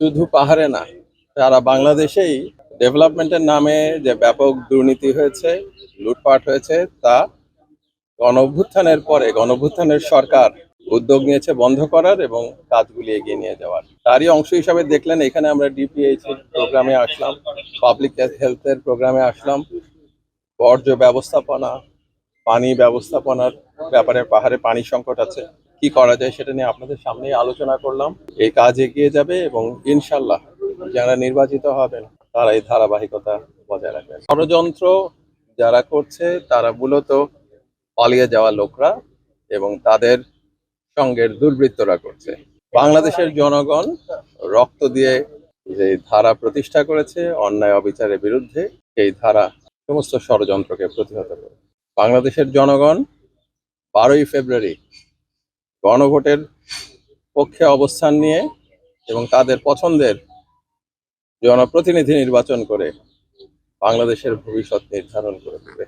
শুধু পাহাড়ে না, সারা বাংলাদেশেই ডেভেলপমেন্টের নামে যে ব্যাপক দুর্নীতি হয়েছে, লুটপাট হয়েছে, তা গণঅভ্যুত্থানের পরে গণঅভ্যুত্থানের সরকার উদ্যোগ নিয়েছে বন্ধ করার এবং কাজগুলি এগিয়ে নিয়ে যাওয়ার। তারই অংশ হিসাবে দেখলেন এখানে আমরা ডিপিএইচ এর প্রোগ্রামে আসলাম, পাবলিক হেলথের প্রোগ্রামে আসলাম, বর্জ্য ব্যবস্থাপনা, পানি ব্যবস্থাপনার ব্যাপারে পাহাড়ে পানি সংকট আছে, কি করা যায় সেটা নিয়ে আপনাদের সামনেই আলোচনা করলাম। এই কাজ এগিয়ে যাবে এবং ইনশাল্লাহ যারা নির্বাচিত হবেন তারা এই ধারাবাহিকতা বজায় রাখবেন। ষড়যন্ত্র যারা করছে তারা মূলত পালিয়ে যাওয়া লোকরা এবং তাদের সঙ্গের দুর্বৃত্তরা করছে। বাংলাদেশের জনগণ রক্ত দিয়ে যে ধারা প্রতিষ্ঠা করেছে অন্যায় অবিচারের বিরুদ্ধে, এই ধারা সমস্ত ষড়যন্ত্রকে প্রতিহত করে। বাংলাদেশের জনগণ 12ই ফেব্রুয়ারি গণভোটের পক্ষে অবস্থান নিয়ে এবং তাদের পছন্দের জনপ্রতিনিধি নির্বাচন করে বাংলাদেশের ভবিষ্যৎ নির্ধারণ করে দেবে।